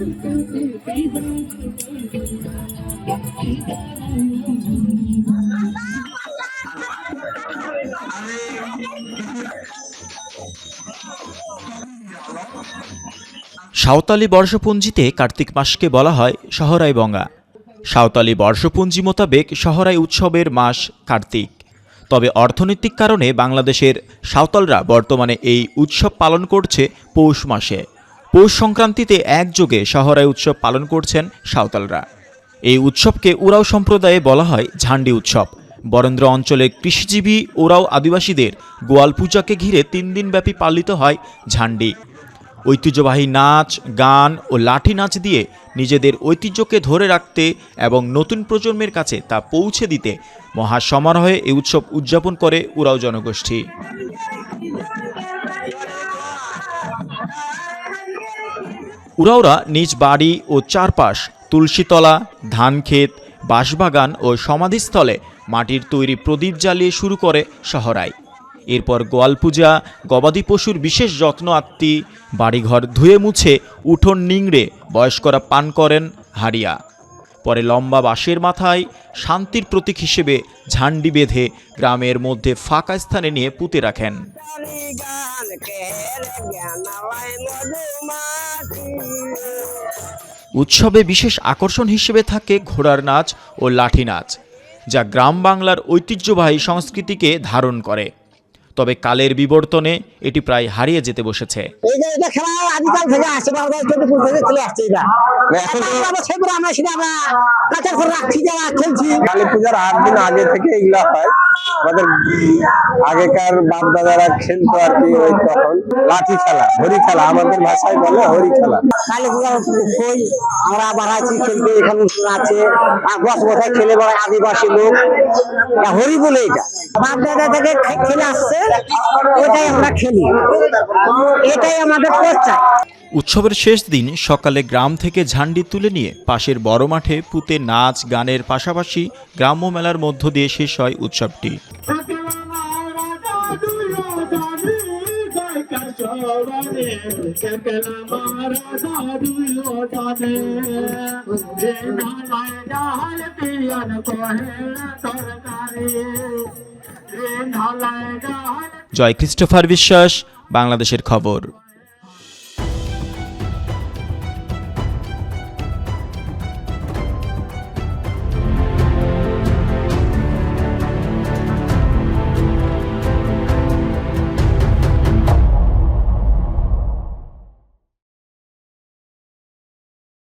সাঁওতালি বর্ষপঞ্জিতে কার্তিক মাসকে বলা হয় সহরাই বঙ্গা। সাঁওতালি বর্ষপঞ্জি মোতাবেক সহরাই উৎসবের মাস কার্তিক। তবে অর্থনৈতিক কারণে বাংলাদেশের সাঁওতালরা বর্তমানে এই উৎসব পালন করছে পৌষ মাসে। পৌষ সংক্রান্তিতে একযোগে সহরাই উৎসব পালন করছেন সাঁওতালরা। এই উৎসবকে উরাও সম্প্রদায়ে বলা হয় ঝান্ডি উৎসব। বরেন্দ্র অঞ্চলের কৃষিজীবী ওরাও আদিবাসীদের গোয়াল পূজাকে ঘিরে 3 দিনব্যাপী পালিত হয় ঝান্ডি। ঐতিহ্যবাহী নাচ, গান ও লাঠি নাচ দিয়ে নিজেদের ঐতিহ্যকে ধরে রাখতে এবং নতুন প্রজন্মের কাছে তা পৌঁছে দিতে মহাসমারোহে এই উৎসব উদযাপন করে ওরাও জনগোষ্ঠী। ওরাওরা নিজ বাড়ি ও চারপাশ, তুলসীতলা, ধানক্ষেত, বাঁশবাগান ও সমাধিস্থলে মাটির তৈরি প্রদীপ জ্বালিয়ে শুরু করে সহরাই। এরপর গোয়াল পূজা, গবাদি পশুর বিশেষ যত্ন আত্মি, বাড়িঘর ধুয়ে মুছে উঠোন নিংড়ে বয়স্করা পান করেন হারিয়া। পরে লম্বা বাঁশের মাথায় শান্তির প্রতীক হিসেবে ঝান্ডি বেঁধে গ্রামের মধ্যে ফাঁকা স্থানে নিয়ে পুঁতে রাখেন। উৎসবে বিশেষ আকর্ষণ হিসেবে থাকে ঘোড়ার নাচ ও লাঠি নাচ, যা গ্রাম বাংলার ঐতিহ্যবাহী সংস্কৃতিকে ধারণ করে। তবে কালের বিবর্তনে এটি প্রায় হারিয়ে যেতে বসেছে। কালী পূজার 8 দিন আগে থেকে এগুলা হয়। আমাদের আগেকার বাপ দাদারা খেলতো আর কি, ওই তখন লাঠি খেলা, হরি খেলা, আমাদের ভাষায় বলে হরি খেলা। কালী পূজার আমরা বাড়াইছি খেলতে, এখানে আছে 10 বছর খেলে বড় আদিবাসী লোক, হরি বলে এটা বাপ দাদা থেকে খেলে আসছে, ওটাই আমরা খেলি, এটাই আমাদের পরিচয়। উৎসবের শেষ দিন সকালে গ্রাম থেকে ঝান্ডি তুলে নিয়ে পাশের বড় মাঠে পুঁতে নাচ গানের পাশাপাশি গ্রাম্য মেলার মধ্য দিয়ে শেষ হয় উৎসবটি। জয় ক্রিস্টোফার বিশ্বাস, বাংলাদেশের খবর।